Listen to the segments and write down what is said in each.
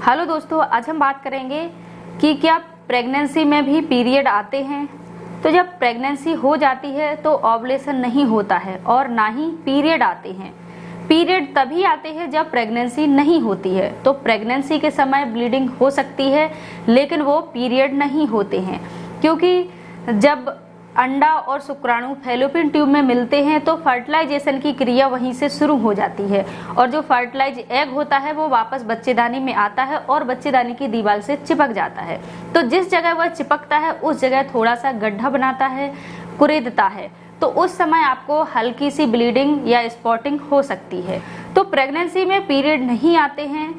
Hello दोस्तों, आज हम बात करेंगे कि क्या प्रेगनेंसी में भी पीरियड आते हैं। तो जब प्रेगनेंसी हो जाती है तो ओवुलेशन नहीं होता है और ना ही पीरियड आते हैं। पीरियड तभी आते हैं जब प्रेगनेंसी नहीं होती है। तो प्रेगनेंसी के समय ब्लीडिंग हो सकती है लेकिन वो पीरियड नहीं होते हैं, क्योंकि जब अंडा और शुक्राणु फैलोपियन ट्यूब में मिलते हैं तो फर्टिलाइजेशन की क्रिया वहीं से शुरू हो जाती है और जो फर्टिलाइज एग होता है वो वापस बच्चेदानी में आता है और बच्चेदानी की दीवार से चिपक जाता है। तो जिस जगह वह चिपकता है उस जगह थोड़ा सा गड्ढा बनाता है, कुरेदता है, तो उस समय आपको हल्की सी ब्लीडिंग या स्पॉटिंग हो सकती है। तो प्रेगनेंसी में पीरियड नहीं आते हैं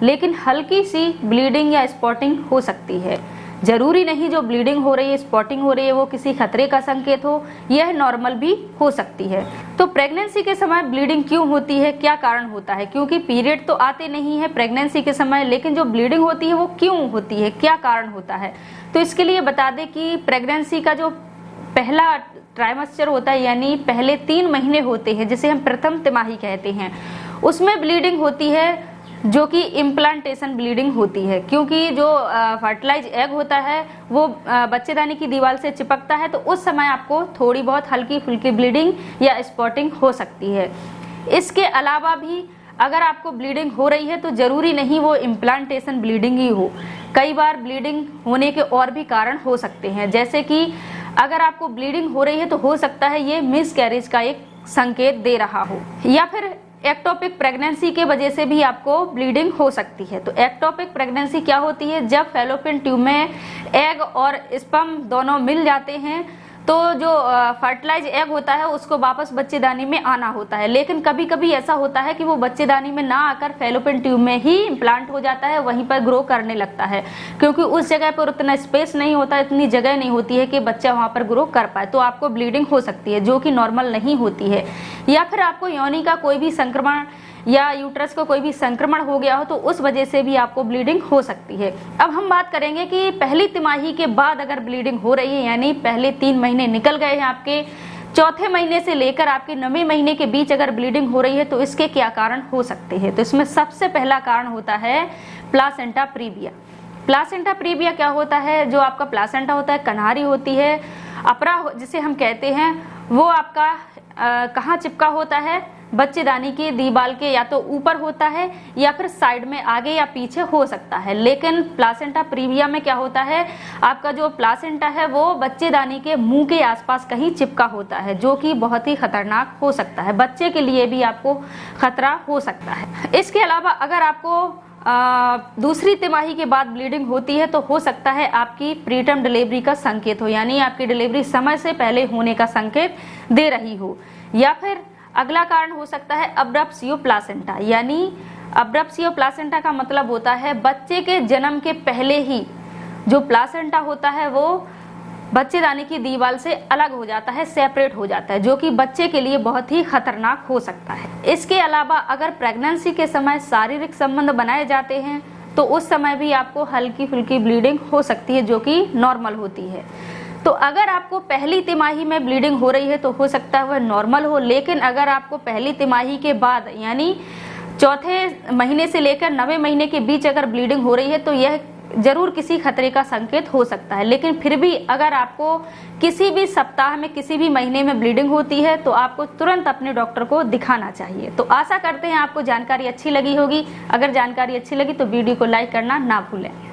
लेकिन हल्की सी ब्लीडिंग या स्पॉटिंग हो सकती है। जरूरी नहीं जो ब्लीडिंग हो रही है, स्पॉटिंग हो रही है, वो किसी खतरे का संकेत हो, यह नॉर्मल भी हो सकती है। तो प्रेगनेंसी के समय ब्लीडिंग क्यों होती है, क्या कारण होता है? क्योंकि पीरियड तो आते नहीं है प्रेगनेंसी के समय, लेकिन जो ब्लीडिंग होती है वो क्यों होती है, क्या कारण होता है? तो इसके लिए बता दें कि प्रेगनेंसी का जो पहला ट्राइमेस्टर होता है, यानी पहले 3 महीने होते हैं, जिसे हम प्रथम तिमाही कहते हैं, उसमें ब्लीडिंग होती है जो कि इम्प्लांटेशन ब्लीडिंग होती है। क्योंकि जो फर्टिलाइज एग होता है वो बच्चेदानी की दीवार से चिपकता है, तो उस समय आपको थोड़ी बहुत हल्की फुल्की ब्लीडिंग या स्पॉटिंग हो सकती है। इसके अलावा भी अगर आपको ब्लीडिंग हो रही है तो जरूरी नहीं वो इम्प्लांटेशन ब्लीडिंग ही हो। कई बार ब्लीडिंग होने के और भी कारण हो सकते हैं, जैसे कि अगर आपको ब्लीडिंग हो रही है तो हो सकता है ये मिसकैरेज का एक संकेत दे रहा हो, या फिर एक्टोपिक प्रेगनेंसी के वजह से भी आपको ब्लीडिंग हो सकती है। तो एक्टोपिक प्रेगनेंसी क्या होती है? जब फैलोपियन ट्यूब में एग और स्पर्म दोनों मिल जाते हैं तो जो फर्टिलाइज एग होता है उसको वापस बच्चेदानी में आना होता है, लेकिन कभी कभी ऐसा होता है कि वो बच्चेदानी में ना आकर फैलोपियन ट्यूब में ही इम्प्लांट हो जाता है, वहीं पर ग्रो करने लगता है, क्योंकि उस जगह पर उतना स्पेस नहीं होता, इतनी जगह नहीं होती है कि बच्चा वहां पर ग्रो कर पाए। तो आपको ब्लीडिंग हो सकती है जो कि नॉर्मल नहीं होती है। या फिर आपको योनि का कोई भी संक्रमण या यूट्रस को कोई भी संक्रमण हो गया हो तो उस वजह से भी आपको ब्लीडिंग हो सकती है। अब हम बात करेंगे कि पहली तिमाही के बाद अगर ब्लीडिंग हो रही है, यानी पहले 3 महीने निकल गए हैं, आपके चौथे महीने से लेकर आपके 9वें महीने के बीच अगर ब्लीडिंग हो रही है तो इसके क्या कारण हो सकते हैं? तो इसमें सबसे पहला कारण होता है प्लासेंटा प्रीविया। प्लासेंटा प्रीविया क्या होता है? जो आपका प्लासेंटा होता है, कन्हारी होती है, अपरा जिसे हम कहते हैं, वो आपका कहाँ चिपका होता है? बच्चेदानी की दीवार के या तो ऊपर होता है या फिर साइड में आगे या पीछे हो सकता है। लेकिन प्लासेंटा प्रीविया में क्या होता है? आपका जो प्लासेंटा है वो बच्चेदानी के मुंह के आसपास कहीं चिपका होता है, जो कि बहुत ही खतरनाक हो सकता है। बच्चे के लिए भी आपको खतरा हो सकता है। इसके अलावा अगर आपको दूसरी तिमाही के बाद ब्लीडिंग होती है तो हो सकता है आपकी प्रीटर्म डिलीवरी का संकेत हो, यानी आपकी डिलीवरी समय से पहले होने का संकेत दे रही हो। या फिर अगला कारण हो सकता है अब्रप्सियो प्लासेंटा, यानी अब्रप्सियो प्लासेंटा का मतलब होता है बच्चे के जन्म के पहले ही जो प्लासेंटा होता है वो बच्चेदानी की दीवार से अलग हो जाता है, सेपरेट हो जाता है, जो कि बच्चे के लिए बहुत ही खतरनाक हो सकता है। इसके अलावा अगर प्रेगनेंसी के समय शारीरिक संबंध बनाए जाते हैं तो उस समय भी आपको हल्की फुल्की ब्लीडिंग हो सकती है, जो कि नॉर्मल होती है। तो अगर आपको पहली तिमाही में ब्लीडिंग हो रही है तो हो सकता है वह नॉर्मल हो, लेकिन अगर आपको पहली तिमाही के बाद यानी चौथे महीने से लेकर 9वें महीने के बीच अगर ब्लीडिंग हो रही है तो यह जरूर किसी खतरे का संकेत हो सकता है। लेकिन फिर भी अगर आपको किसी भी सप्ताह में, किसी भी महीने में ब्लीडिंग होती है तो आपको तुरंत अपने डॉक्टर को दिखाना चाहिए। तो आशा करते हैं आपको जानकारी अच्छी लगी होगी। अगर जानकारी अच्छी लगी तो वीडियो को लाइक करना ना भूलें।